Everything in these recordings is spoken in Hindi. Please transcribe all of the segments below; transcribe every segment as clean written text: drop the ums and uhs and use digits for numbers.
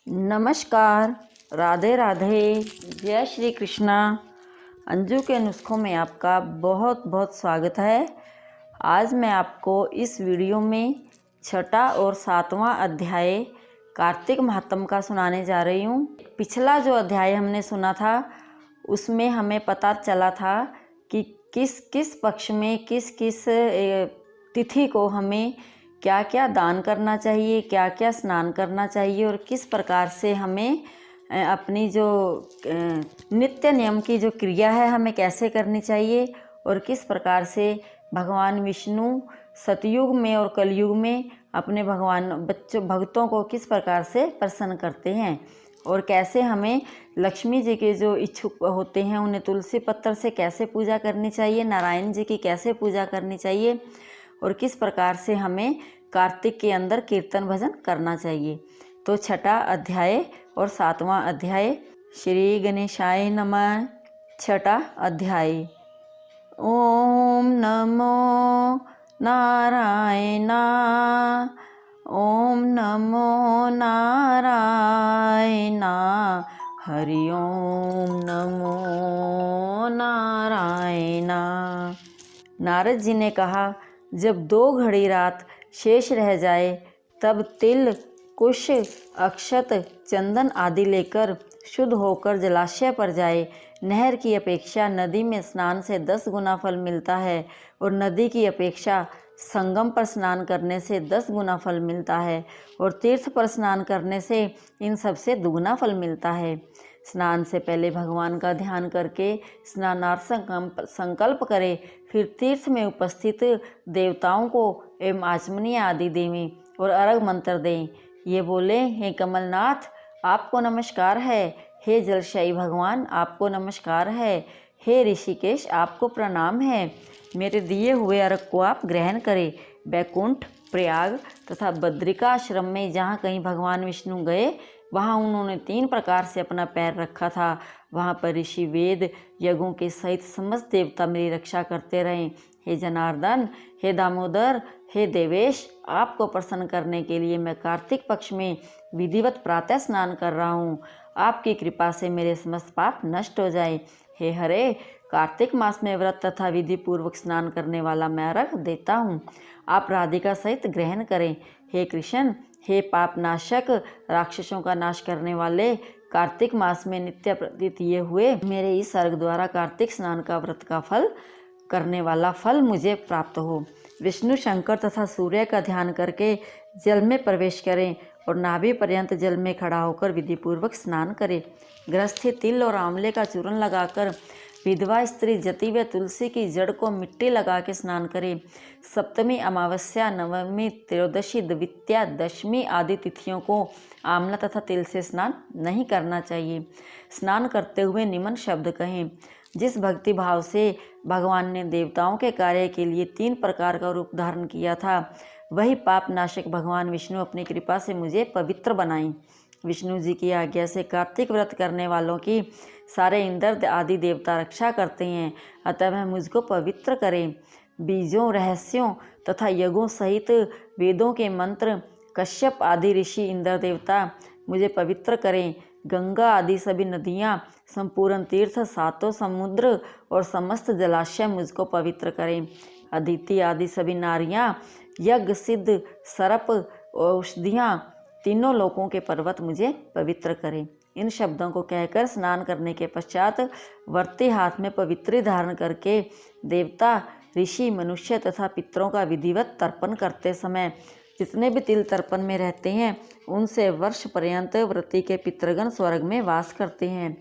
नमस्कार, राधे राधे, जय श्री कृष्णा। अंजू के नुस्खों में आपका बहुत बहुत स्वागत है। आज मैं आपको इस वीडियो में छठा और सातवां अध्याय कार्तिक महात्म का सुनाने जा रही हूँ। पिछला जो अध्याय हमने सुना था उसमें हमें पता चला था कि किस किस पक्ष में किस किस तिथि को हमें क्या क्या दान करना चाहिए, क्या क्या स्नान करना चाहिए और किस प्रकार से हमें अपनी जो नित्य नियम की जो क्रिया है हमें कैसे करनी चाहिए और किस प्रकार से भगवान विष्णु सतयुग में और कलयुग में अपने भक्तों को किस प्रकार से प्रसन्न करते हैं और कैसे हमें लक्ष्मी जी के जो इच्छुक होते हैं उन्हें तुलसी पत्र से कैसे पूजा करनी चाहिए, नारायण जी की कैसे पूजा करनी चाहिए और किस प्रकार से हमें कार्तिक के अंदर कीर्तन भजन करना चाहिए। तो छठा अध्याय और सातवां अध्याय। श्री गणेशाय नमः। छठा अध्याय। ओम नमो नारायणा, ओम नमो नारायणा, हरि ओम नमो नारायणा। नारद जी ने कहा, जब 2 घड़ी रात शेष रह जाए तब तिल, कुश, अक्षत, चंदन आदि लेकर शुद्ध होकर जलाशय पर जाए। नहर की अपेक्षा नदी में स्नान से 10 गुना फल मिलता है और नदी की अपेक्षा संगम पर स्नान करने से 10 गुना फल मिलता है और तीर्थ पर स्नान करने से इन सबसे दुगना फल मिलता है। स्नान से पहले भगवान का ध्यान करके स्नानार्थ संकल्प करें, फिर तीर्थ में उपस्थित देवताओं को एवं आचमनीय आदि देवें और अर्घ मंत्र दें। ये बोले, हे कमलनाथ आपको नमस्कार है, हे जलशायी भगवान आपको नमस्कार है, हे ऋषिकेश आपको प्रणाम है। मेरे दिए हुए अर्घ को आप ग्रहण करें। बैकुंठ, प्रयाग तथा बद्रिका आश्रम में जहाँ कहीं भगवान विष्णु गए वहाँ उन्होंने 3 प्रकार से अपना पैर रखा था। वहाँ पर ऋषि वेद यज्ञों के सहित समस्त देवता मेरी रक्षा करते रहें। हे जनार्दन, हे दामोदर, हे देवेश, आपको प्रसन्न करने के लिए मैं कार्तिक पक्ष में विधिवत प्रातः स्नान कर रहा हूँ। आपकी कृपा से मेरे समस्त पाप नष्ट हो जाए। हे हरे, कार्तिक मास में व्रत तथा विधि पूर्वक स्नान करने वाला मैं अर्घ देता हूँ, आप राधिका सहित ग्रहण करें। हे कृष्ण, हे पाप नाशक, राक्षसों का नाश करने वाले, कार्तिक मास में नित्य प्रतीत हुए मेरे इस अर्घ द्वारा कार्तिक स्नान का व्रत का फल करने वाला फल मुझे प्राप्त हो। विष्णु, शंकर तथा सूर्य का ध्यान करके जल में प्रवेश करें और नाभि पर्यंत जल में खड़ा होकर विधि पूर्वक स्नान करें। गृहस्थी तिल और आंवले का चूर्ण लगाकर, विधवा स्त्री जति व तुलसी की जड़ को मिट्टी लगा के स्नान करें। सप्तमी, अमावस्या, नवमी, त्रयोदशी, द्वितीया, दशमी आदि तिथियों को आंवला तथा तिल से स्नान नहीं करना चाहिए। स्नान करते हुए निमन शब्द कहें। जिस भक्ति भाव से भगवान ने देवताओं के कार्य के लिए 3 प्रकार का रूप धारण किया था, वही पाप नाशक भगवान विष्णु अपनी कृपा से मुझे पवित्र बनाई। विष्णु जी की आज्ञा से कार्तिक व्रत करने वालों की सारे इंद्र आदि देवता रक्षा करते हैं, अतः वह मुझको पवित्र करें। बीजों, रहस्यों तथा यज्ञों सहित वेदों के मंत्र, कश्यप आदि ऋषि इंद्र देवता मुझे पवित्र करें। गंगा आदि सभी नदियाँ, संपूर्ण तीर्थ, 7 समुद्र और समस्त जलाशय मुझको पवित्र करें। अदिति आदि सभी नारियाँ, यज्ञ, सिद्ध, सर्प, औषधियाँ, तीनों लोकों के पर्वत मुझे पवित्र करें। इन शब्दों को कहकर स्नान करने के पश्चात वर्ती हाथ में पवित्री धारण करके देवता, ऋषि, मनुष्य तथा पितरों का विधिवत तर्पण करते समय जितने भी तिल तर्पण में रहते हैं उनसे वर्ष पर्यंत व्रती के पितृगण स्वर्ग में वास करते हैं।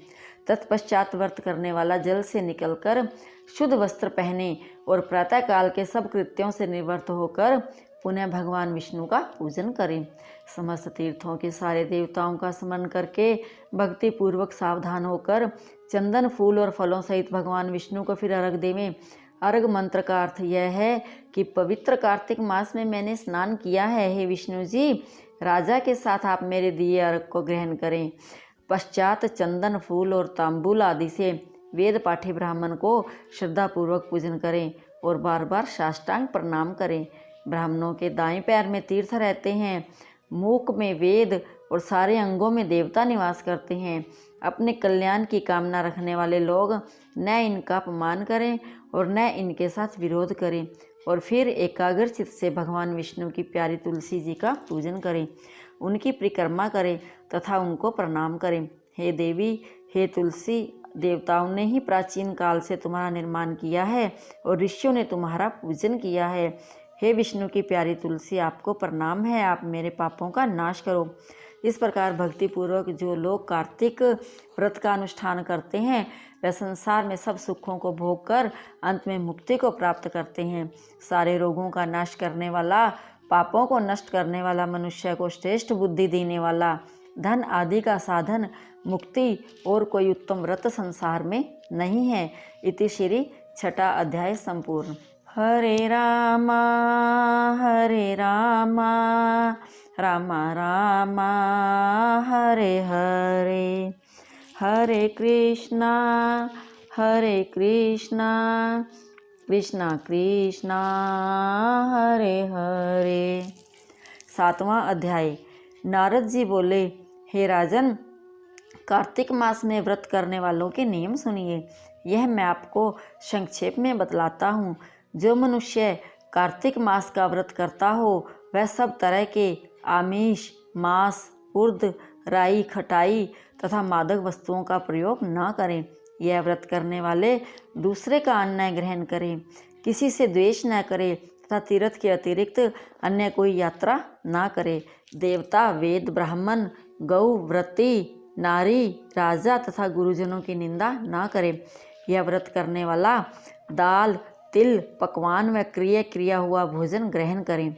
तत्पश्चात व्रत करने वाला जल से निकलकर शुद्ध वस्त्र पहने और प्रातःकाल के सब कृत्यों से निवृत्त होकर पुनः भगवान विष्णु का पूजन करें। समस्त तीर्थों के सारे देवताओं का स्मरण करके भक्ति पूर्वक सावधान होकर चंदन, फूल और फलों सहित भगवान विष्णु को फिर अर्घ देवें। अर्घ मंत्र का अर्थ यह है कि पवित्र कार्तिक मास में मैंने स्नान किया है, हे विष्णु जी, राजा के साथ आप मेरे दिए अर्घ को ग्रहण करें। पश्चात चंदन, फूल और तांबूल आदि से वेद पाठी ब्राह्मण को श्रद्धापूर्वक पूजन करें और बार बार साष्टांग प्रणाम करें। ब्राह्मणों के दाएं पैर में तीर्थ रहते हैं, मुख में वेद और सारे अंगों में देवता निवास करते हैं। अपने कल्याण की कामना रखने वाले लोग न इनका अपमान करें और न इनके साथ विरोध करें, और फिर एकाग्रचित से भगवान विष्णु की प्यारी तुलसी जी का पूजन करें, उनकी परिक्रमा करें तथा उनको प्रणाम करें। हे देवी, हे तुलसी, देवताओं ने ही प्राचीन काल से तुम्हारा निर्माण किया है और ऋषियों ने तुम्हारा पूजन किया है। हे विष्णु की प्यारी तुलसी, आपको प्रणाम है, आप मेरे पापों का नाश करो। इस प्रकार भक्तिपूर्वक जो लोग कार्तिक व्रत का अनुष्ठान करते हैं वह संसार में सब सुखों को भोग कर अंत में मुक्ति को प्राप्त करते हैं। सारे रोगों का नाश करने वाला, पापों को नष्ट करने वाला, मनुष्य को श्रेष्ठ बुद्धि देने वाला, धन आदि का साधन, मुक्ति और कोई उत्तम व्रत संसार में नहीं है। इति श्री छठा अध्याय संपूर्ण। हरे रामा रामा रामा हरे हरे, हरे कृष्णा कृष्णा कृष्णा हरे हरे। सातवां अध्याय। नारद जी बोले, हे राजन, कार्तिक मास में व्रत करने वालों के नियम सुनिए। यह मैं आपको संक्षेप में बतलाता हूँ। जो मनुष्य कार्तिक मास का व्रत करता हो वह सब तरह के आमिष, मांस, उर्द, राई, खटाई तथा मादक वस्तुओं का प्रयोग न करें। यह व्रत करने वाले दूसरे का अन्न ग्रहण करें, किसी से द्वेष न करें तथा तीर्थ के अतिरिक्त अन्य कोई यात्रा न करे। देवता, वेद, ब्राह्मण, गौ, व्रती, नारी, राजा तथा गुरुजनों की निंदा न करे। यह व्रत करने वाला दाल, तिल, पकवान व क्रिया हुआ भोजन ग्रहण करें।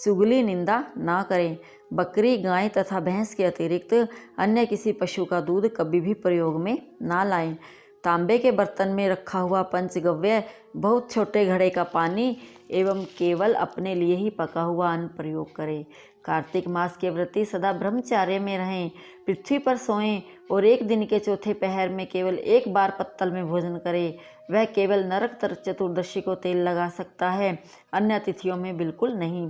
चुगली, निंदा न करें। बकरी, गाय तथा भैंस के अतिरिक्त अन्य किसी पशु का दूध कभी भी प्रयोग में ना लाएं। तांबे के बर्तन में रखा हुआ पंचगव्य, बहुत छोटे घड़े का पानी एवं केवल अपने लिए ही पका हुआ अन्न प्रयोग करें। कार्तिक मास के व्रती सदा ब्रह्मचार्य में रहें, पृथ्वी पर सोएं और एक दिन के चौथे पहर में केवल एक बार पत्तल में भोजन करें। वह केवल नरक चतुर्दशी को तेल लगा सकता है, अन्य तिथियों में बिल्कुल नहीं।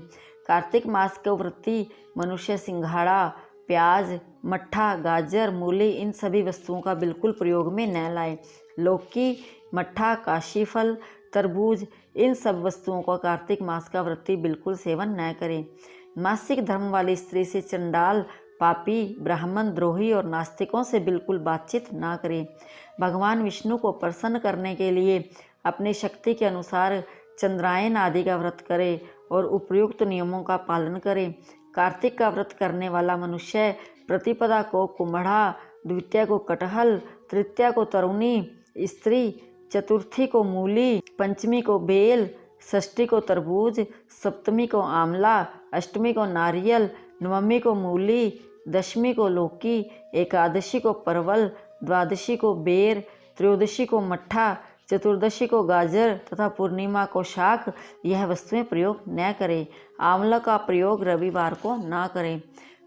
कार्तिक मास के व्रती मनुष्य सिंघाड़ा, प्याज, मट्ठा, गाजर, मूली इन सभी वस्तुओं का बिल्कुल प्रयोग में न लाए। लौकी, मट्ठा, काशी फल, तरबूज इन सब वस्तुओं का कार्तिक मास का व्रती बिल्कुल सेवन न करें। मासिक धर्म वाली स्त्री से चंडाल, पापी, ब्राह्मण, द्रोही और नास्तिकों से बिल्कुल बातचीत ना करें। भगवान विष्णु को प्रसन्न करने के लिए अपनी शक्ति के अनुसार चंद्रायन आदि का व्रत करें और उपयुक्त नियमों का पालन करें। कार्तिक का व्रत करने वाला मनुष्य प्रतिपदा को कुम्हड़ा, द्वितीया को कटहल, तृतीया को तरुणी स्त्री, चतुर्थी को मूली, पंचमी को बेल, षष्ठी को तरबूज, सप्तमी को आंवला, अष्टमी को नारियल, नवमी को मूली, दशमी को लौकी, एकादशी को परवल, द्वादशी को बेर, त्रयोदशी को मट्ठा, चतुर्दशी को गाजर तथा पूर्णिमा को शाक यह वस्तुएं प्रयोग न करें। आंवला का प्रयोग रविवार को न करें।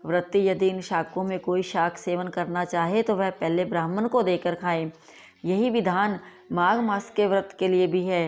व्रती यदि इन शाकों में कोई शाक सेवन करना चाहे तो वह पहले ब्राह्मण को देकर खाए। यही विधान माघ मास के व्रत के लिए भी है।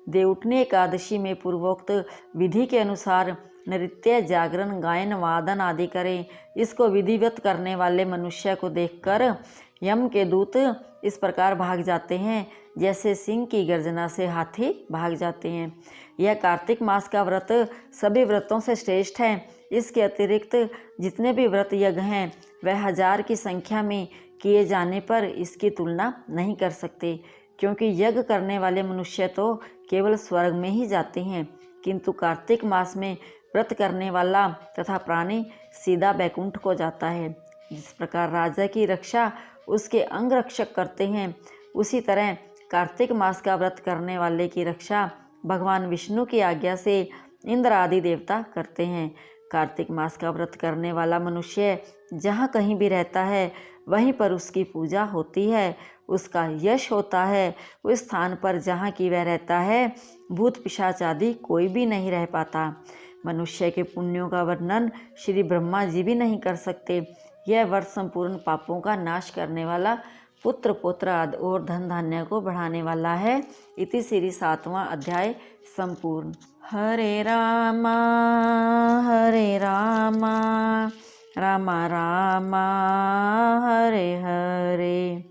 देवउठनी एकादशी में पूर्वोक्त विधि के अनुसार नृत्य, जागरण, गायन, वादन आदि करें। इसको विधिवत करने वाले मनुष्य को देखकर यम के दूत इस प्रकार भाग जाते हैं जैसे सिंह की गर्जना से हाथी भाग जाते हैं। यह कार्तिक मास का व्रत सभी व्रतों से श्रेष्ठ है। इसके अतिरिक्त जितने भी व्रत यज्ञ हैं वह 1000 की संख्या में किए जाने पर इसकी तुलना नहीं कर सकते, क्योंकि यज्ञ करने वाले मनुष्य तो केवल स्वर्ग में ही जाते हैं, किंतु कार्तिक मास में व्रत करने वाला तथा प्राणी सीधा बैकुंठ को जाता है। जिस प्रकार राजा की रक्षा उसके अंग रक्षक करते हैं, उसी तरह कार्तिक मास का व्रत करने वाले की रक्षा भगवान विष्णु की आज्ञा से इंद्र आदि देवता करते हैं। कार्तिक मास का व्रत करने वाला मनुष्य जहाँ कहीं भी रहता है वहीं पर उसकी पूजा होती है, उसका यश होता है। उस स्थान पर जहाँ की वह रहता है भूत पिशाच आदि कोई भी नहीं रह पाता। मनुष्य के पुण्यों का वर्णन श्री ब्रह्मा जी भी नहीं कर सकते। यह व्रत संपूर्ण पापों का नाश करने वाला, पुत्र पौत्र आदि और धन धान्य को बढ़ाने वाला है। इति श्री 7वां अध्याय संपूर्ण। हरे रामा रामा रामा हरे हरे।